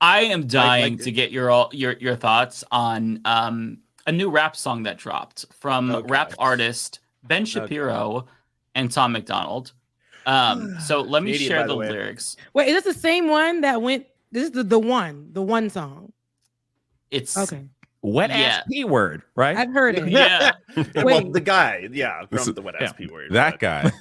I am dying to get your thoughts on a new rap song that dropped from rap artist Ben Shapiro and Tom McDonald. So let me share the lyrics. Wait, is this the same one that went? This is the one song. It's okay. Wet ass P word, right? I've heard it. Yeah. Well, the guy, from the wet ass P word. That guy.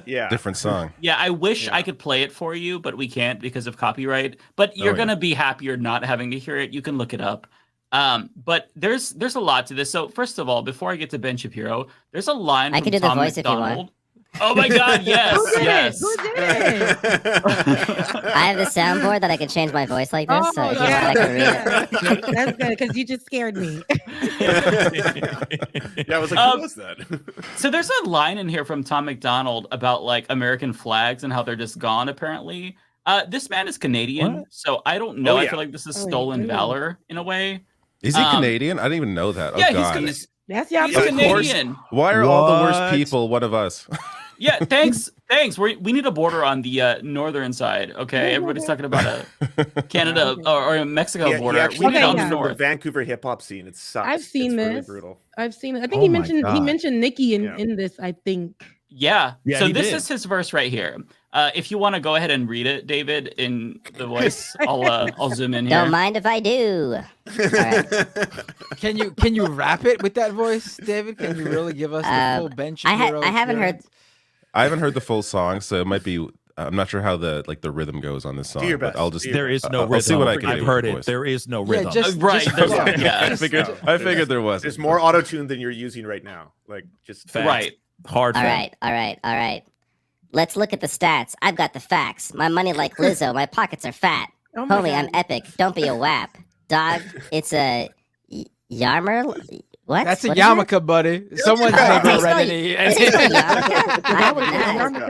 Yeah. Different song. Yeah, I wish I could play it for you, but we can't because of copyright. But you're gonna be happier not having to hear it. You can look it up. But there's a lot to this. So first of all, before I get to Ben Shapiro, there's a line from Tom McDonald. Oh my God! Yes, yes. Who did it? I have the soundboard that I can change my voice like this, so if you want, I can read it. That's good because you just scared me. Yeah, I was like, who was that? So there's a line in here from Tom McDonald about like American flags and how they're just gone. Apparently, this man is Canadian, so I don't know. I feel like this is stolen valor in a way. Is he Canadian? I didn't even know that. Yeah, oh, God. he's Canadian. Canadian. Why are all the worst people one of us? Yeah, thanks. We need a border on the northern side. Okay, everybody's talking about a Canada or a Mexico border. We need on the north. Vancouver hip hop scene. It sucks. I've seen this. Really brutal. I've seen it. I think he mentioned Nicki in this. I think. Yeah. So this is his verse right here. If you want to go ahead and read it, David, in the voice, I'll zoom in here. Don't mind if I do. All right. Can you rap it with that voice, David? Can you really give us the full Ben Shapiro? I haven't heard the full song, so it might be. I'm not sure how the rhythm goes on this song. But I'll just. There is no rhythm. I'll see what I can do. I've heard it. There is no rhythm. Right. I figured there was. There's more auto tune than you're using right now. Like just fact. Right. Hard. All right. Let's look at the stats. I've got the facts. My money like Lizzo. My pockets are fat. Oh my Homie, God. I'm epic. Don't be a wap. Dog, it's a Yarmer. What? That's a What is yarmulke, buddy. Someone's never read it. Is it a yarmulke? I would not.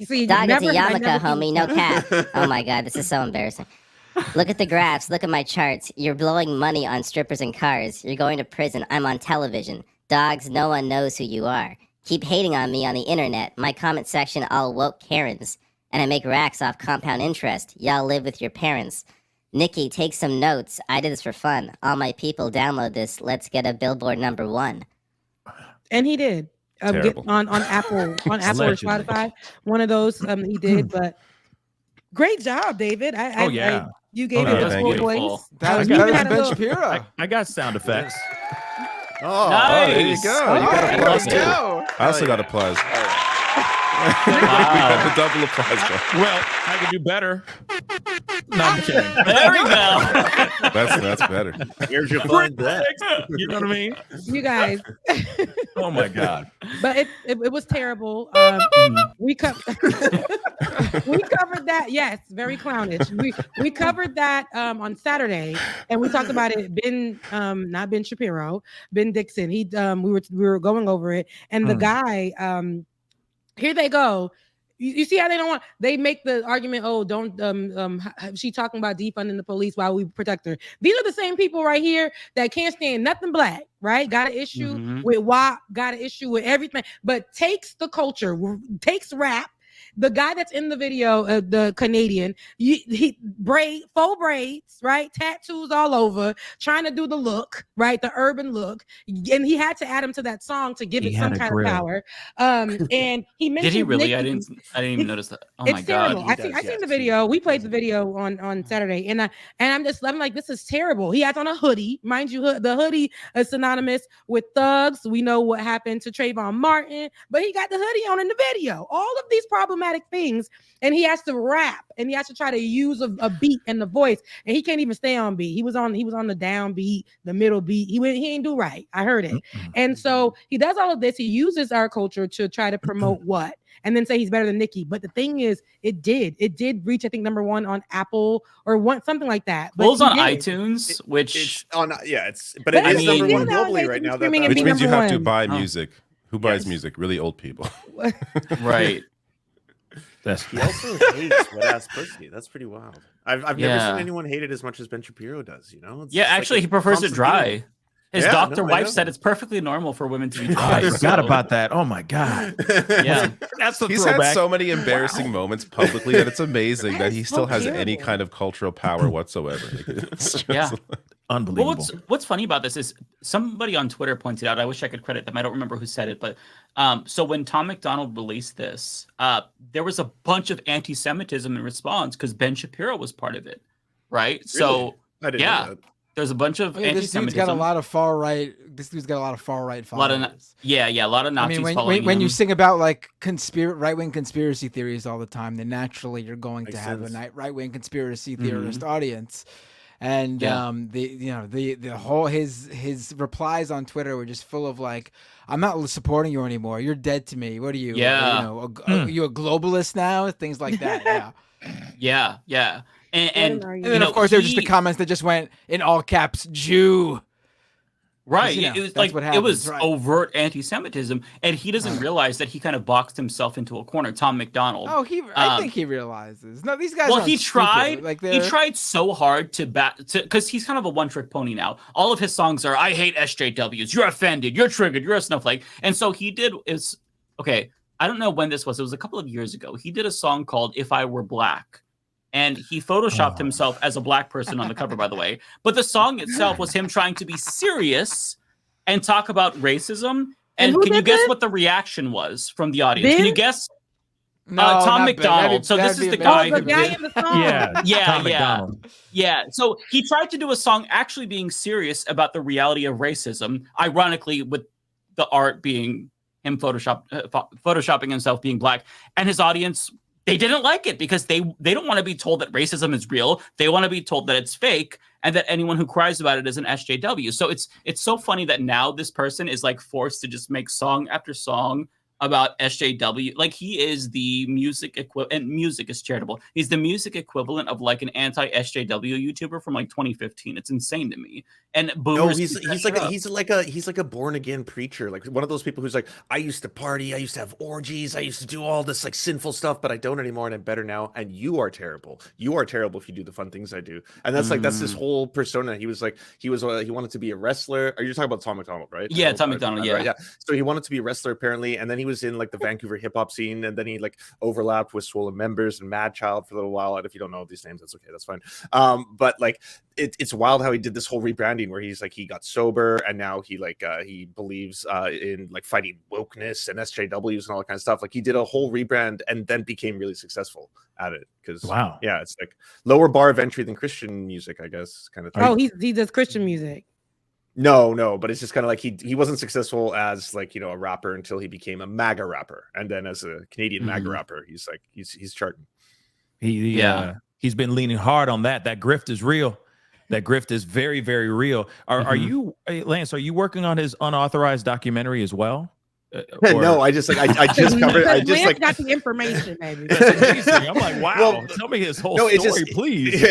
See, Dog, it's a I yarmulke, never- homie. No cap. Oh my God, this is so embarrassing. Look at the graphs. Look at my charts. You're blowing money on strippers and cars. You're going to prison. I'm on television. Dogs, no one knows who you are. Keep hating on me on the internet. My comment section all woke Karens. And I make racks off compound interest. Y'all live with your parents. Nikki, take some notes. I did this for fun. All my people download this. Let's get a Billboard #1. And he did. On Apple, or Spotify. One of those he did. But great job, David. You gave it a full voice. That was better than Ben Shapiro. I got sound effects. Oh, nice. There you go. You got applause too. I also got applause. We got the double applause. Well, I can do better. No, I'm kidding. There we go. That's better. Where'd you find that? You know what I mean? You guys. Oh my God. But it was terrible. We covered that. Yes, very clownish. We covered that on Saturday, and we talked about it. Not Ben Shapiro, Ben Dixon. We were going over it, and the guy. Here they go. You see how they make the argument, don't she talking about defunding the police while we protect her. These are the same people right here that can't stand nothing black, right? Got an issue with WAP, got an issue with everything, but takes the culture, takes rap. The guy that's in the video, the Canadian, faux braids, right? Tattoos all over, trying to do the look, right? The urban look. And he had to add him to that song to give it some kind of power. And he mentioned Did he really? Nikki. I didn't even notice that. Oh It's my God. terrible. I seen the video. We played the video on Saturday, and I'm like, this is terrible. He has on a hoodie, mind you. The hoodie is synonymous with thugs. We know what happened to Trayvon Martin, but he got the hoodie on in the video. All of these problematic things, and he has to rap, and he has to try to use a beat and the voice, and he can't even stay on beat. He was on the down beat, the middle beat. He ain't do right. I heard it. And so he does all of this. He uses our culture to try to promote what, and then say he's better than Nicki. But the thing is, it did reach, I think, #1 on Apple or something like that. But well, it's on iTunes, which it's on. Yeah, but it is #1 globally right now. Which means you have to buy music. Who buys music? Really old people. Right. He also hates wet ass pussy. That's pretty wild. I've never seen anyone hate it as much as Ben Shapiro does. You know? Actually, he prefers it dry. His doctor wife said it's perfectly normal for women to be dry. I forgot about that. Oh my god. Yeah, that's the He's throwback. had so many embarrassing moments publicly that it's amazing that he still has any terrible. kind of cultural power whatsoever. It's just Yeah. Unbelievable. Well, what's funny about this is somebody on Twitter pointed out, I wish I could credit them, I don't remember who said it, but so when Tom McDonald released this, there was a bunch of anti-Semitism in response because Ben Shapiro was part of it, right? So I didn't know that. there's a bunch of This dude's anti-Semitism. got a lot of far right. This dude's got a lot of far right followers. a lot of Nazis following when him. you sing about like right-wing conspiracy theories all the time, then naturally you're going to Makes have sense. a right-wing conspiracy theorist audience. And the whole his replies on Twitter were just full of like, I'm not supporting you anymore. You're dead to me. What are you? Are you a globalist now? Things like that. Yeah. Yeah. And And then of course there were just the comments that just went in all caps, Jew. Right. You know, It was that's like what it was happens, right. overt anti-Semitism, and he doesn't realize that he kind of boxed himself into a corner. Tom McDonald. Oh, I think he realizes. No, these guys. Well, aren't he stupid. tried. Like He tried so hard to because he's kind of a one-trick pony now. All of his songs are "I hate SJWs. You're offended. You're triggered. You're a snowflake." And so he did is okay. I don't know when this was. It was a couple of years ago. He did a song called "If I Were Black." And he photoshopped himself as a black person on the cover, by the way. But the song itself was him trying to be serious and talk about racism. And who can you did guess that? what the reaction was from the audience? Can Ben? you guess? No, Tom not Ben. McDonald. So this is the guy the who guy did. in the song. Yeah, Tom yeah. McDonald. Yeah. So he tried to do a song actually being serious about the reality of racism, ironically, with the art being him photoshopping himself being black. And his audience, they didn't like it because they don't want to be told that racism is real. They want to be told that it's fake and that anyone who cries about it is an SJW. So it's so funny that now this person is like forced to just make song after song about SJW. Like he is the music equivalent, and music is charitable. He's the music equivalent of like an anti-SJW YouTuber from like 2015. It's insane to me. And No, boomers, he's like a born again preacher, like one of those people who's like, I used to party, I used to have orgies, I used to do all this like sinful stuff, but I don't anymore, and I'm better now. And you are terrible. You are terrible if you do the fun things I do. And that's like that's this whole persona. He wanted to be a wrestler. Are you talking about Tom McDonald, right? Yeah, Tom McDonald. Yeah, right, yeah. So he wanted to be a wrestler apparently, and then he was in like the Vancouver hip hop scene, and then he like overlapped with Swollen Members and Mad Child for a little while. And if you don't know these names, that's okay, that's fine. But like it's wild how he did this whole rebranding where he's like he got sober and now he like he believes in like fighting wokeness and SJWs and all that kind of stuff. Like he did a whole rebrand and then became really successful at it because yeah, it's like lower bar of entry than Christian music, I guess, kind of thing. Oh, he does Christian music. No, but it's just kind of like he wasn't successful as like, you know, a rapper until he became a MAGA rapper, and then as a Canadian MAGA rapper, he's like he's charting. He's been leaning hard on that. That grift is real. That grift is very, very real. Are you, Lance? Are you working on his unauthorized documentary as well? No, I just like I just covered. I just Lance like got the information, baby. That's amazing. I'm like, wow. Well, tell me his whole it's story, just, please.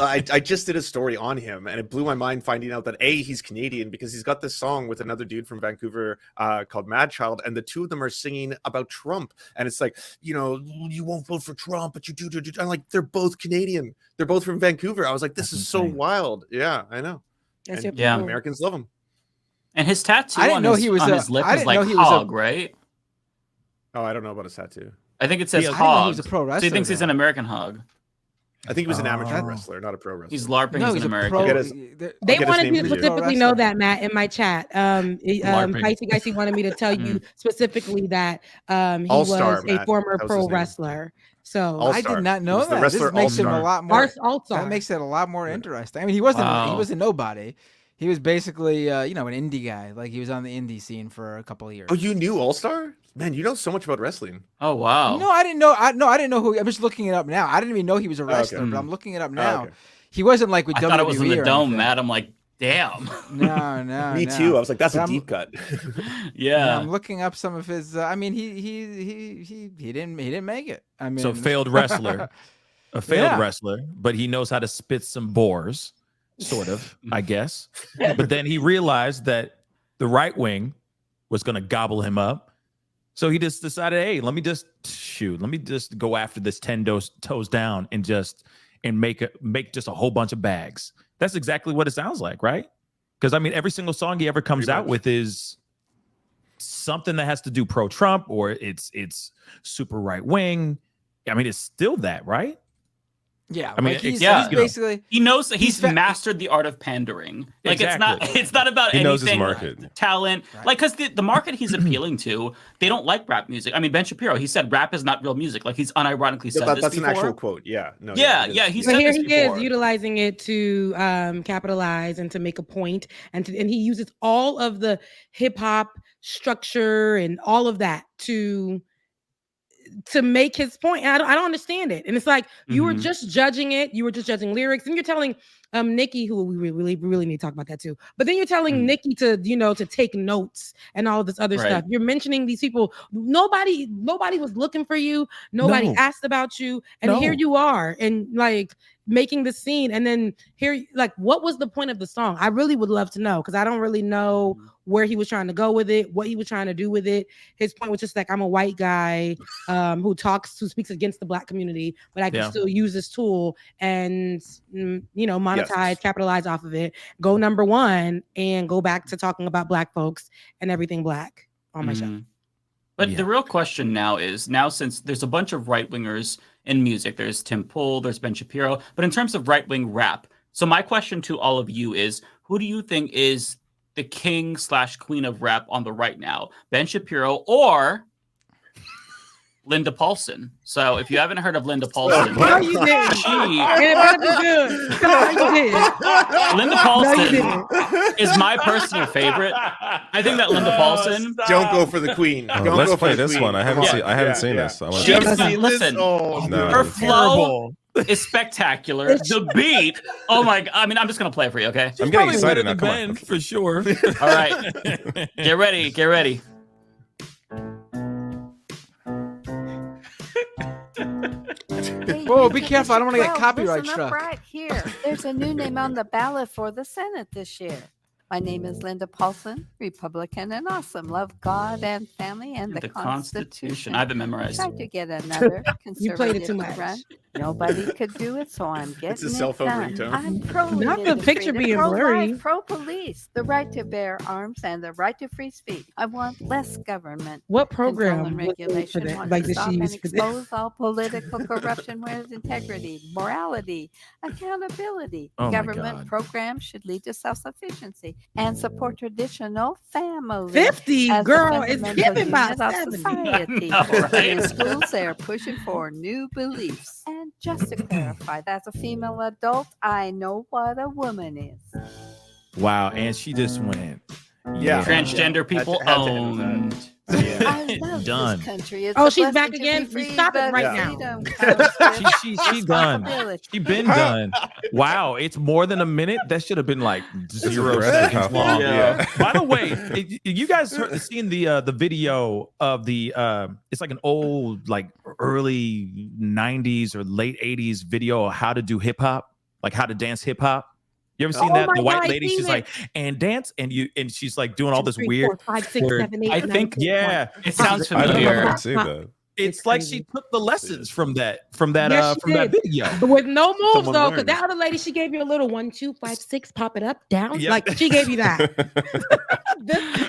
I just did a story on him, and it blew my mind finding out that he's Canadian because he's got this song with another dude from Vancouver called Mad Child, and the two of them are singing about Trump, and it's like, you know, you won't vote for Trump, but you do. I'm like, they're both Canadian. They're both from Vancouver. I was like, this is so wild. Yeah, I know. Yeah, Americans love him. And his tattoo I didn't on know his, he was on a- his lip I is didn't like know he was a- hog, right? Oh, I don't know about his tattoo. I think it says I didn't know he hog. was a pro So wrestler. he thinks he's an American hog. I think he was an amateur wrestler, not a pro wrestler. He's LARPing No, as he's an a American. pro. I'll get his- They I'll get his wanted name you to for you. specifically know that, Matt, in my chat. LARPing.Icey wanted me to tell you specifically that he All-star, was a Matt. former That was pro his name. wrester. So All- I All-star. did not He know was the that. wrestler This makes him a All-star. lot more. All-star. That makes it a lot more interesting. I mean, he wasn't. Wow. He was a nobody. He was basically, you know, an indie guy. Like he was on the indie scene for a couple of years. Oh, you knew All Star? Man, you know so much about wrestling. Oh wow. No, I didn't know. I didn't know who. I'm just looking it up now. I didn't even know he was a wrestler, okay. but I'm looking it up now. okay. He wasn't like with I WWE. thought it was in the or dome, anything. Matt. I'm like, damn. No. Me no. too. I was like, that's But a I'm- deep cut. Yeah. I'm looking up some of his. I mean, he didn't make it. I mean, So failed wrestler, a failed Yeah. wrestler, but he knows how to spit some boars, sort of, I guess. But then he realized that the right wing was going to gobble him up. So he just decided, hey, let me just go after this 10 toes down and make just a whole bunch of bags. That's exactly what it sounds like, right? Because I mean, every single song he ever comes out with is something that has to do pro-Trump, or it's super right wing. I mean, it's still that, right? Yeah, I mean, he's basically he knows that he's mastered the art of pandering. Like it's not about he knows his anything market. talent. Right. Like because the market he's appealing to, they don't like rap music. I mean, Ben Shapiro, he said rap is not real music. Like he's unironically said this that's before. an actual quote. Yeah. No. Yeah. He said here this he before. is utilizing it to capitalize and to make a point, and he uses all of the hip hop structure and all of that to make his point. I don't understand it. And it's like you were just judging it. You were just judging lyrics, and you're telling Nikki, who we really need to talk about that too. But then you're telling Nikki to to take notes and all this other stuff. You're mentioning these people. Nobody was looking for you. Nobody asked about you, and here you are, and like making the scene. And then here, like, what was the point of the song? I really would love to know, because I don't really know where he was trying to go with it, what he was trying to do with it. His point was just like, I'm a white guy who speaks against the Black community, but I can still use this tool and monetize, capitalize off of it, go number one, and go back to talking about Black folks and everything Black on my show. But the real question now is, since there's a bunch of right-wingers in music, there's Tim Pool, there's Ben Shapiro, but in terms of right-wing rap, so my question to all of you is, who do you think is the king/queen of rap on the right now? Ben Shapiro or Linda Paulson? So if you haven't heard of Linda Paulson, no, you did. It better be good. No, you did. Linda Paulson is my personal favorite. I think that Linda Paulson. Don't go for the queen. Let's play this one. I haven't seen this. Listen, her flow is spectacular. The beat. Oh my god! I mean, I'm just gonna play it for you. Okay. I'm getting excited now. Come on. For sure. All right. Get ready. Whoa, be careful. I don't want to get copyright struck. Right here. There's a new name on the ballot for the Senate this year. My name is Linda Paulson, Republican and awesome. Love God and family and the Constitution. I have it memorized. Tried to get another conservative You played it too much. Run. Nobody could do it, so I'm getting it's a cell phone ringtone. I'm pro not the picture being blurry. Pro-police, the right to bear arms, and the right to free speech. I want less government. What program and regulation? For that? Want like to the stop and for expose all political corruption with integrity, morality, accountability. Government programs should lead to self-sufficiency and support traditional families. 50, girl, it's given by 70. Society. Right. In schools, they are pushing for new beliefs. And just to clarify, as a female adult, I know what a woman is. Wow, and she just went. Transgender people owned. I love Done. this country. It's she's back again. Stop it right now. She's done. She's been done. Wow, it's more than a minute. That should have been like 0 seconds long. By the way, you guys seen the video of the it's like an old, like early 90s or late 80s video of how to do hip hop, like how to dance hip hop. You ever seen that? The white lady, she's like, and dance, and she's like doing all this 2, 3, weird. 4, 5, 6, 7, 8, I 9, think, 10, it sounds I familiar. haven't seen that. It's like she took the lessons from that Yes, that video. But with no moves Someone though, because learned. that other lady, she gave you a little 1, 2, 5, 6, pop it up, down. Yep. Like she gave you that.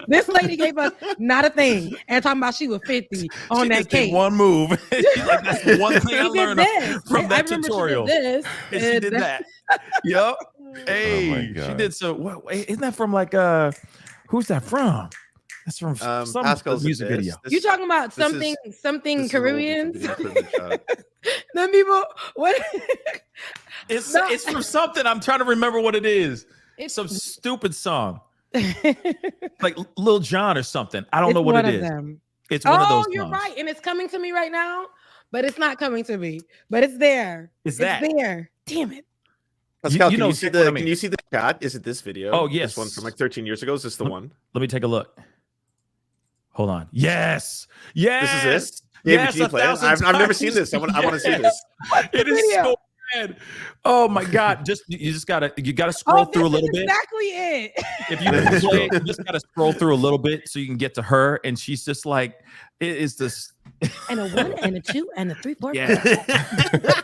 this lady gave us not a thing. And talking about she was 50 on She that just did cake. one move. She's like, that's the one thing I learned from that tutorial. She did this. And she did that. Yup. Hey, Oh my she God. did so. Wait, isn't that from like who's that from? That's from some Pascal's music video. You talking about something this is Caribbean? an old privilege shot. Then people, what? It's from something. I'm trying to remember what it is. It's some stupid song, like Lil Jon or something. I don't know what it is. It's one of those. You're songs. right, and it's coming to me right now, but it's not coming to me. But it's there. It's there. Damn it. Pascal, you can know you see exactly what I can mean. you see the chat? Is it this video? Oh, yes. This one from like 13 years ago. Is this the one? Let me take a look. Hold on. Yes. Yes. This is it? Yeah, Yes, but can you play it? I've never seen this. I want to see this. It is so bad. Oh my God. You just gotta scroll through a little bit. Exactly it. If you can play, you just gotta scroll through a little bit so you can get to her, and she's just like, it is this. And a 1 and a 2 and a 3, 4. Yeah.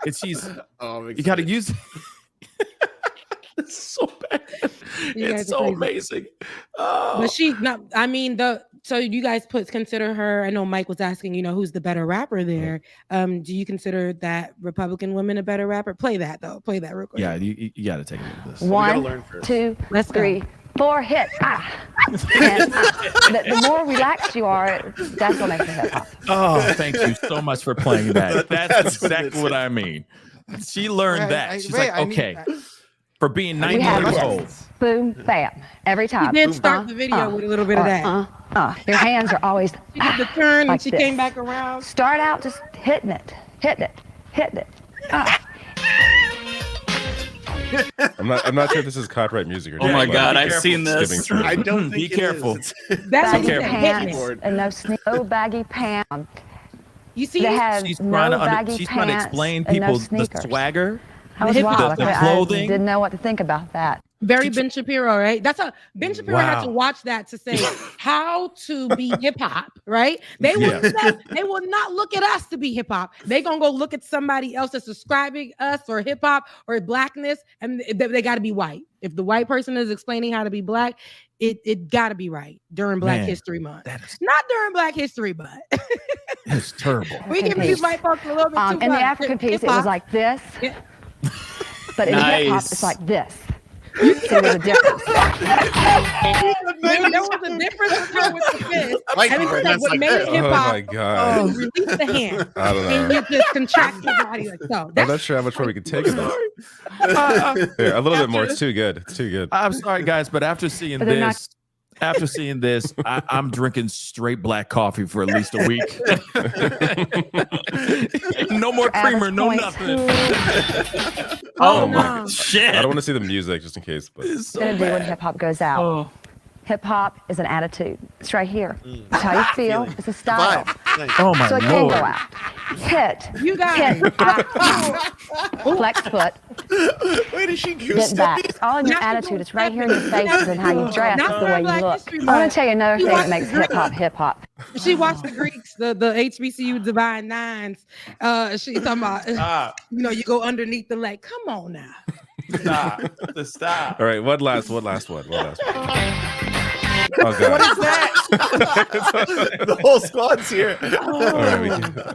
And she's. Oh, You gotta use. It's so bad. It's so amazing. But so you guys consider her, I know Mike was asking, who's the better rapper there. Do you consider that Republican woman a better rapper? Play that real quick. Yeah, you got to take a look at this. 1, 2, 3, 4 hits. The more relaxed you are, that's what makes it hip hop. Oh, thank you so much for playing that. That's exactly what I mean. She learned that. She's okay. For being 90 years old. Boom, bam. Every time. She did start the video with a little bit of that. Your hands are always she did the turn like and she this. came back around. Start out just hitting it. I'm not sure if this is copyright music or not. Oh my God, I've seen this. I don't think be careful. Baggy That's pants and no baggy pants. You see, She's trying to explain people the swagger. I was wild. The I clothing. didn't know what to think about that. very Ben Shapiro, right? Ben Shapiro had to watch that to say how to be hip hop, right? They will not look at us to be hip hop. They gonna go look at somebody else that's describing us or hip hop or blackness, and they got to be white. If the white person is explaining how to be black, it got to be right during Black History Month. Not during Black History Month. It's terrible. We give these white folks a little bit too much. In the African piece, it was like this. Yeah. But in hip hop, it's like this. So there's a difference. There was a difference with the fist. And it was like what made hip hop. Oh my God. Release the hand. I don't know. And you just contract the body like so. I'm not sure how much more we can take of this. Here, a little bit more. It's too good. It's too good. I'm sorry, guys, but after seeing this, I'm drinking straight black coffee for at least a week. No more creamer, no nothing. Oh my shit! I don't want to see the music just in case, but It's gonna be when hip hop goes out. Oh. Hip hop is an attitude. It's right here. It's how you feel. It's a style. Oh my So it can go Lord. out. Hit. You guys. Flex foot. Wait, is she Get back. It's all in your attitude. It's right here in your faces and how you dress. It's the way you look. I want to tell you another thing that makes hip hop. She watched the Greeks, the HBCU Divine Nines. She's talking about, you go underneath the leg. Come on now. Stop. all right. One last one. Oh God. What is that? The whole squad's here. All right,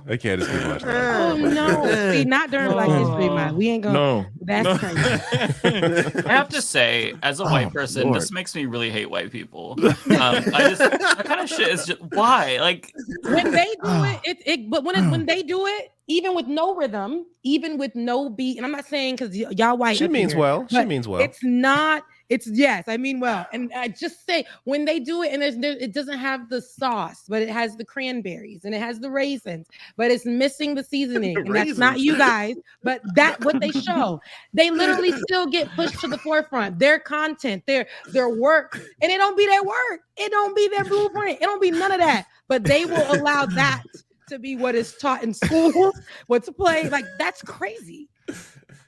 I can't just keep watching. Oh no! See, not during Black History Month. We ain't gonna. No. That's crazy. I have to say, as a white person, this makes me really hate white people. That kind of shit is just why. Like when they do but when they do it, even with no rhythm, even with no beat, and I'm not saying because y'all white. She means well. She means well. It's not. It's yes, I mean well, and I just say when they do it, and it doesn't have the sauce, but it has the cranberries and it has the raisins, but it's missing the seasoning, and that's not you guys, but that's what they show. They literally still get pushed to the forefront. Their content, their work, and it don't be their work. It don't be their blueprint. It don't be none of that. But they will allow that to be what is taught in schools, what's played. Like that's crazy.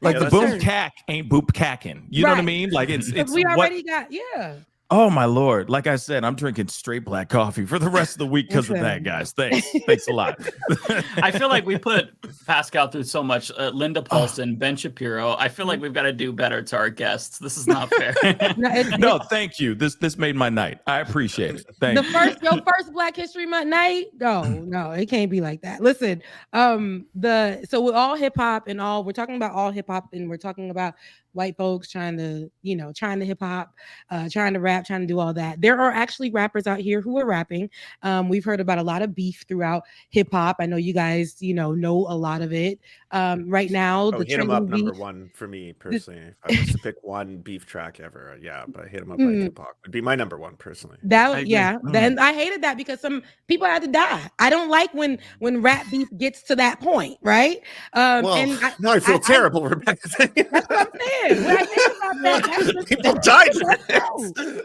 Like the boom cack ain't boop cacking. You know what I mean? Like it's we already got Oh my Lord. Like I said, I'm drinking straight black coffee for the rest of the week because of that, guys. Thanks a lot. I feel like we put Pascal through so much. Linda Paulson, Ben Shapiro. I feel like we've got to do better to our guests. This is not fair. No, thank you. This made my night. I appreciate it. Thank you. Your first Black History Month night? No, it can't be like that. Listen, so with all hip hop and we're talking about all hip hop, and we're talking about white folks trying to hip hop, trying to rap, trying to do all that. There are actually rappers out here who are rapping. We've heard about a lot of beef throughout hip hop. I know you guys, know a lot of it. Right now, the Hit 'Em Up beef, number one for me personally. If I was to pick one beef track ever, but Hit 'Em Up by Tupac would be my number one personally. Then I hated that because some people had to die. I don't like when rap beef gets to that point, right? Now I feel terrible, Rebecca. That's what I'm saying. When I think about that, people died for this.